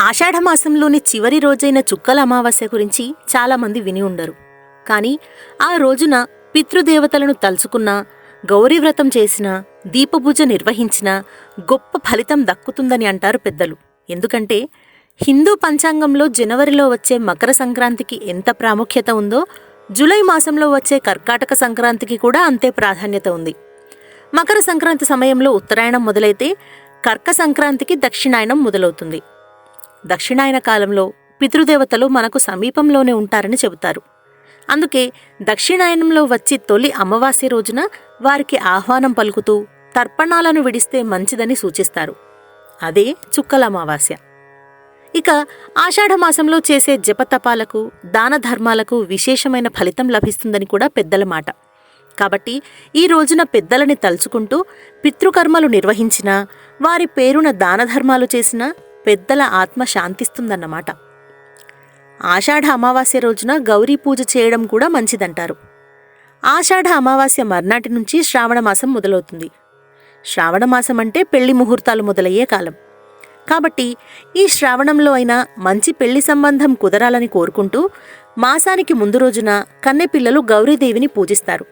ఆషాఢమాసంలోని చివరి రోజైన చుక్కల అమావాస్య గురించి చాలామంది విని ఉండరు. కానీ ఆ రోజున పితృదేవతలను తలుచుకున్నా, గౌరీవ్రతం చేసినా, దీపపూజ నిర్వహించినా గొప్ప ఫలితం దక్కుతుందని అంటారు పెద్దలు. ఎందుకంటే హిందూ పంచాంగంలో జనవరిలో వచ్చే మకర సంక్రాంతికి ఎంత ప్రాముఖ్యత ఉందో, జూలై మాసంలో వచ్చే కర్కాటక సంక్రాంతికి కూడా అంతే ప్రాధాన్యత ఉంది. మకర సంక్రాంతి సమయంలో ఉత్తరాయణం మొదలైతే కర్క సంక్రాంతికి దక్షిణాయనం మొదలవుతుంది. దక్షిణాయన కాలంలో పితృదేవతలు మనకు సమీపంలోనే ఉంటారని చెబుతారు. అందుకే దక్షిణాయనంలో వచ్చి తొలి అమావాస్య రోజున వారికి ఆహ్వానం పలుకుతూ తర్పణాలను విడిస్తే మంచిదని సూచిస్తారు. అదే చుక్కల అమావాస్య. ఇక ఆషాఢమాసంలో చేసే జపతపాలకు, దాన ధర్మాలకు విశేషమైన ఫలితం లభిస్తుందని కూడా పెద్దల మాట. కాబట్టి ఈ రోజున పెద్దలని తలుచుకుంటూ పితృకర్మలు నిర్వహించినా, వారి పేరున దాన ధర్మాలు చేసినా పెద్దల ఆత్మ శాంతిస్తుందన్నమాట. ఆషాఢ అమావాస్య రోజున గౌరీ పూజ చేయడం కూడా మంచిదంటారు. ఆషాఢ అమావాస్య మర్నాటి నుంచి శ్రావణమాసం మొదలవుతుంది. శ్రావణమాసం అంటే పెళ్లి ముహూర్తాలు మొదలయ్యే కాలం. కాబట్టి ఈ శ్రావణంలో అయినా మంచి పెళ్లి సంబంధం కుదరాలని కోరుకుంటూ మాసానికి ముందు రోజున కన్నెపిల్లలు గౌరీదేవిని పూజిస్తారు.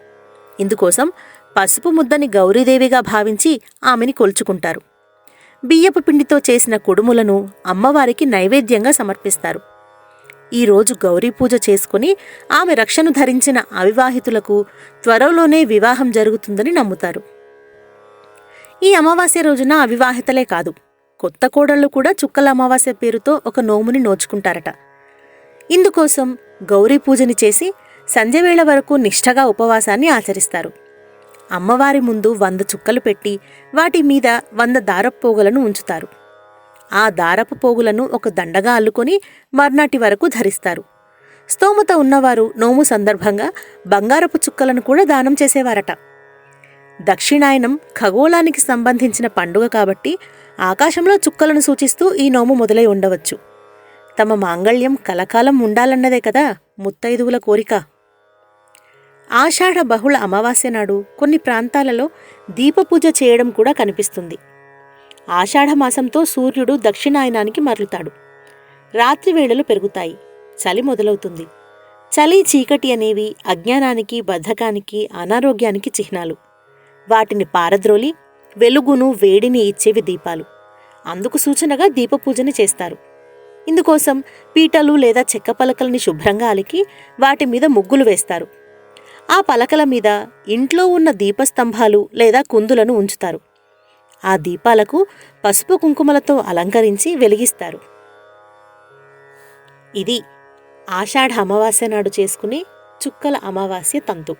ఇందుకోసం పసుపు ముద్దని గౌరీదేవిగా భావించి ఆమెని కొల్చుకుంటారు. బియ్యపు పిండితో చేసిన కుడుములను అమ్మవారికి నైవేద్యంగా సమర్పిస్తారు. ఈరోజు గౌరీ పూజ చేసుకుని ఆమె రక్షను ధరించిన అవివాహితులకు త్వరలోనే వివాహం జరుగుతుందని నమ్ముతారు. ఈ అమావాస్య రోజున అవివాహితలే కాదు, కొత్త కోడళ్లు కూడా చుక్కల అమావాస్య పేరుతో ఒక నోముని నోచుకుంటారట. ఇందుకోసం గౌరీ పూజని చేసి సంధ్యవేళ వరకు నిష్ఠగా ఉపవాసాన్ని ఆచరిస్తారు. అమ్మవారి ముందు 100 చుక్కలు పెట్టి వాటి మీద 100 దారపు పోగులను ఉంచుతారు. ఆ దారపు పోగులను ఒక దండగా అల్లుకొని మర్నాటి వరకు ధరిస్తారు. స్తోమత ఉన్నవారు నోము సందర్భంగా బంగారపు చుక్కలను కూడా దానం చేసేవారట. దక్షిణాయనం ఖగోళానికి సంబంధించిన పండుగ కాబట్టి ఆకాశంలో చుక్కలను సూచిస్తూ ఈ నోము మొదలై ఉండవచ్చు. తమ మాంగళ్యం కలకాలం ఉండాలన్నదే కదా ముత్తైదువుల కోరిక. ఆషాఢ బహుళ అమావాస్య నాడు కొన్ని ప్రాంతాలలో దీపపూజ చేయడం కూడా కనిపిస్తుంది. ఆషాఢమాసంతో సూర్యుడు దక్షిణాయనానికి మరలుతాడు. రాత్రి వేళలు పెరుగుతాయి. చలి మొదలవుతుంది. చలి, చీకటి అనేవి అజ్ఞానానికి, బద్ధకానికి, అనారోగ్యానికి చిహ్నాలు. వాటిని పారద్రోలి వెలుగును, వేడిని ఇచ్చేవి దీపాలు. అందుకు సూచనగా దీపపూజని చేస్తారు. ఇందుకోసం పీటలు లేదా చెక్క పలకల్ని శుభ్రంగా అలికి వాటి మీద ముగ్గులు వేస్తారు. ఆ పలకల మీద ఇంట్లో ఉన్న దీపస్తంభాలు లేదా కుందులను ఉంచుతారు. ఆ దీపాలకు పసుపు కుంకుమలతో అలంకరించి వెలిగిస్తారు. ఇది ఆషాఢ అమావాస్య నాడు చేసుకునే చుక్కల అమావాస్య తంతు.